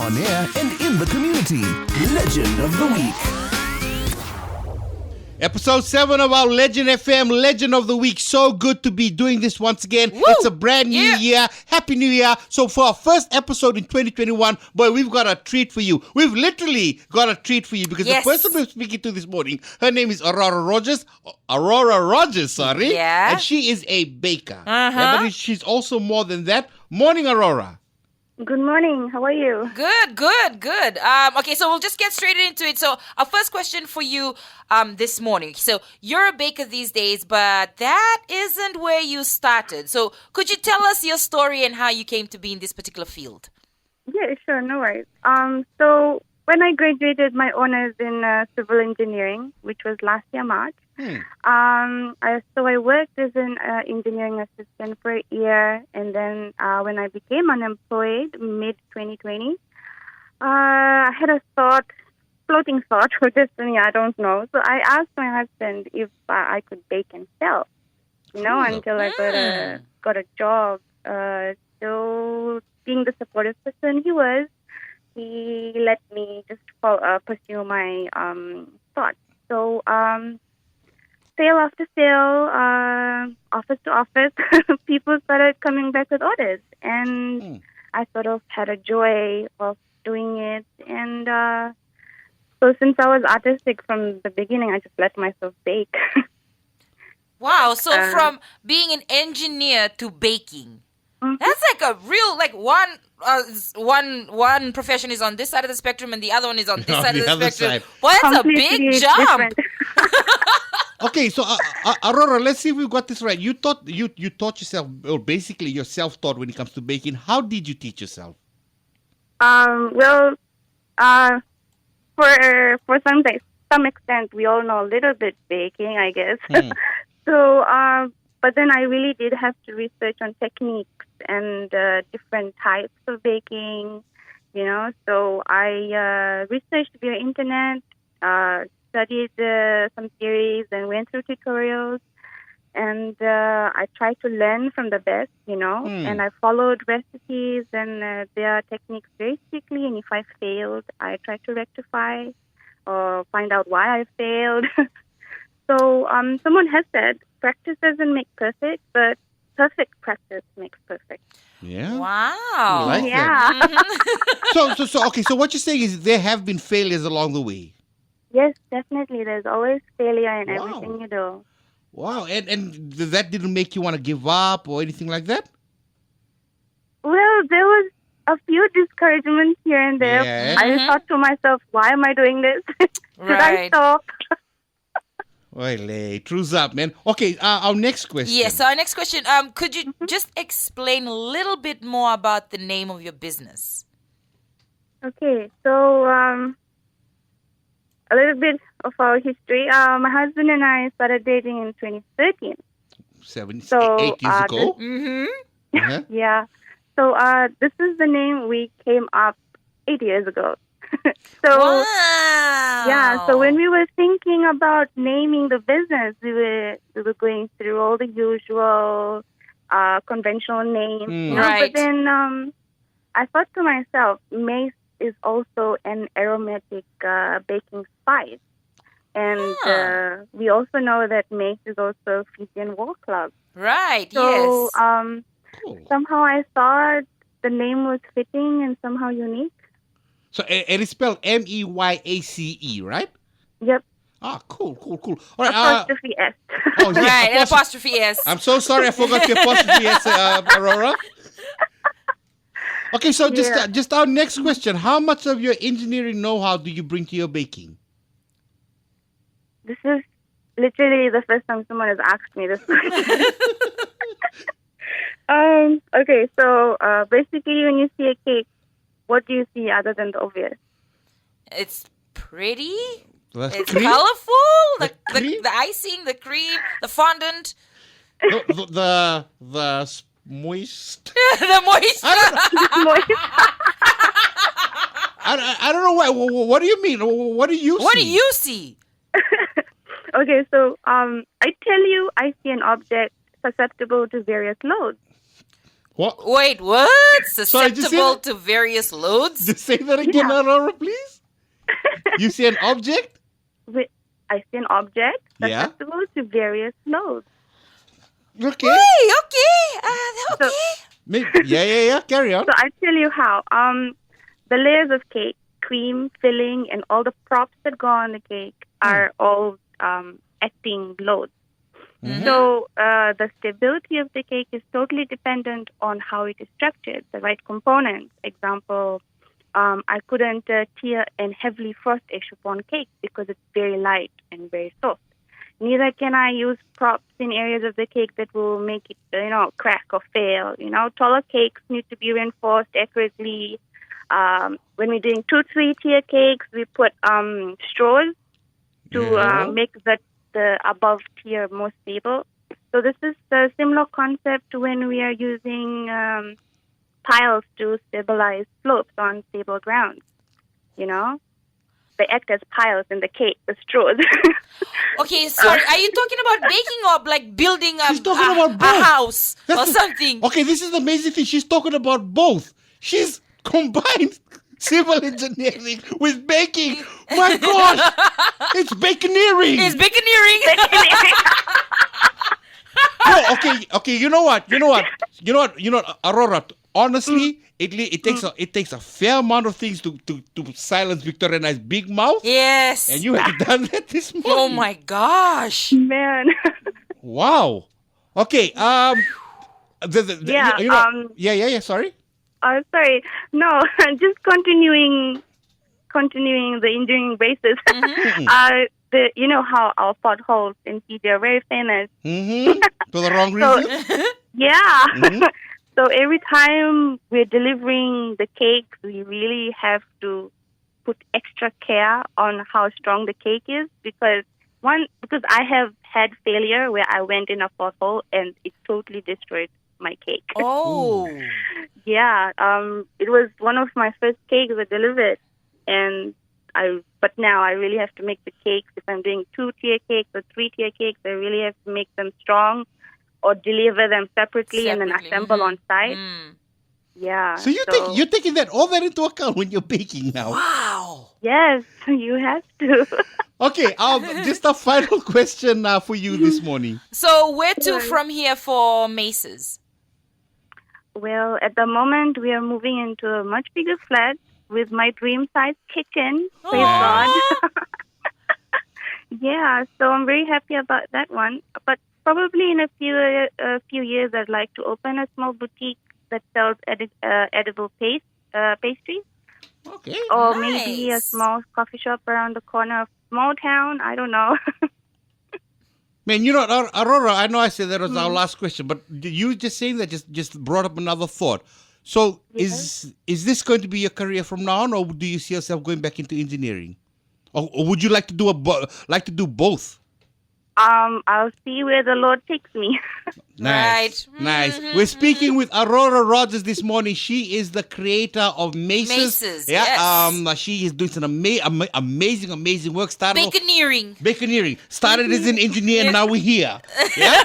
on air and in the community. Legend of the Week. Episode 7 of our Legend FM Legend of the Week. So good to be doing this once again. Woo! It's a brand new year. Happy New Year. So for our first episode in 2021, boy, we've got a treat for you. We've literally got a treat for you because Yes. the person we're speaking to this morning, her name is Aurora Rogers. Yeah. And she is a baker. Uh-huh. But she's also more than that. Morning, Aurora. Good morning. How are you? Good. Okay, so we'll just get straight into it. So our first question for you this morning. So you're a baker these days, but that isn't where you started. So could you tell us your story and how you came to be in this particular field? Yeah, sure. No worries. So when I graduated my honors in civil engineering, which was last year, March, I worked as an engineering assistant for a year, and then when I became unemployed mid-2020, I had a floating thought or destiny, I don't know. So I asked my husband if I could bake and sell, until I got a job. So being the supportive person he was, he let me just pursue my thoughts. So sale after sale, office to office, people started coming back with orders. And I sort of had a joy of doing it. And so since I was artistic from the beginning, I just let myself bake. Wow, so from being an engineer to baking. Mm-hmm. That's like a real, one profession is on this side of the spectrum and the other one is on this On side the of the other spectrum. side. Well, that's a Completely big jump. different. Okay, so Aurora, let's see if we've got this right. You taught yourself, or basically you're self-taught when it comes to baking. How did you teach yourself? For some extent, we all know a little bit baking, I guess. So, but then I really did have to research on techniques and different types of baking, So I researched via internet, studied some theories and went through tutorials. And I tried to learn from the best, and I followed recipes and their techniques very strictly. And if I failed, I tried to rectify or find out why I failed. So someone has said, practice doesn't make perfect, but perfect practice makes perfect. Yeah. Wow. I like Yeah. that. So what you're saying is there have been failures along the way. Yes, definitely. There's always failure in Wow. everything you do. Wow. And that didn't make you want to give up or anything like that? Well, there was a few discouragements here and there. Yeah. I thought to myself, why am I doing this? Should I Right. stop? Well, truth up, man. Okay, our next question. Yes, so our next question, could you just explain a little bit more about the name of your business? Okay, so a little bit of our history. My husband and I started dating in 2013. 8 years ago. Mm-hmm. Uh-huh. Yeah. So this is the name we came up 8 years ago. So Wow. yeah. So when we were thinking about naming the business, we were going through all the usual conventional names. Right. But then I thought to myself, Meyace is also an aromatic baking spice. And we also know that Meyace is also Fijian War Club. Right, So yes. Cool. somehow I thought the name was fitting and somehow unique. So it is spelled Meyace, right? Yep. Ah, cool. All right. Apostrophe S. Oh, yeah, Right, an apostrophe S. I'm so sorry, I forgot the apostrophe S, Aurora. Okay, so just our next question: how much of your engineering know-how do you bring to your baking? This is literally the first time someone has asked me this question. Okay, so basically when you see a cake, what do you see other than the obvious? It's pretty. The It's cream? colorful. The cream? The icing, the cream, the fondant, The moist. the moisture. I don't know what do you mean? What do you see? What do you see? Okay, so I tell you, I see an object susceptible to various loads. What? Wait, what? Sorry, just say Susceptible that- to various loads? Just say that again, Aurora, please. You see an object? I see an object Yeah. susceptible to various loads. Okay. Hey, okay. Maybe. Yeah. Carry on. So I tell you how. The layers of cake, cream, filling, and all the props that go on the cake are all acting loads. So the stability of the cake is totally dependent on how it is structured, the right components. Example, I couldn't tear a heavily frosted chiffon cake because it's very light and very soft. Neither can I use props in areas of the cake that will make it, crack or fail. Taller cakes need to be reinforced accurately. When we're doing 2-3 tier cakes, we put straws to make the above tier more stable. So this is a similar concept when we are using piles to stabilize slopes on stable grounds. They act as piles in the cake, the straws. Okay, sorry. Are you talking about baking or like building She's talking about a both. house That's or the- something? Okay, this is the amazing thing. She's talking about both. She's combined civil engineering with baking. My gosh, it's baconeering. It's baconeering. No, okay. You know what, Aurora. Honestly, it takes a fair amount of things to silence Victoria and I's big mouth. Yes. And you have done that this morning. Oh my gosh. Man. Wow. Okay. Yeah. Sorry. Sorry. No, just continuing the engineering basis. How our potholes in Fiji are very famous. For the wrong reason. Yeah. So every time we're delivering the cake, we really have to put extra care on how strong the cake is because I have had failure where I went in a pothole and it totally destroyed my cake. Oh. Yeah. It was one of my first cakes I delivered, but now I really have to make the cakes. If I'm doing 2-tier cakes or 3-tier cakes, I really have to make them strong or deliver them separately and then assemble on site. Yeah. So you're taking all that into account when you're baking now. Wow. Yes, you have to. Okay, just a final question for you this morning. So where to from here for Meyace's? Well, at the moment, we are moving into a much bigger flat with my dream-sized kitchen. Praise God. Yeah, so I'm very happy about that one. But probably in a few years, I'd like to open a small boutique that sells edible pastries. Okay. Or Nice. maybe a small coffee shop around the corner of a small town. I don't know. Man, Aurora, I know I said that was our last question, but you just saying that just brought up another thought. So is this going to be your career from now on, or do you see yourself going back into engineering? Or would you like to do both? I'll see where the Lord takes me. Nice. Right. Nice. We're speaking with Aurora Rogers this morning. She is the creator of Meyace's. Yes. She is doing some amazing work. Baconeering. Started as an engineer, now we're here. Yeah?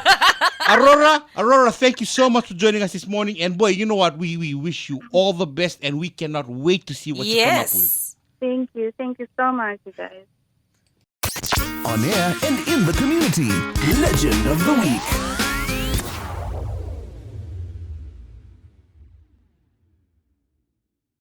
Aurora, thank you so much for joining us this morning. And boy, you know what? We wish you all the best, and we cannot wait to see what you come up with. Thank you. Thank you so much, you guys. On air and in the community. Legend of the Week.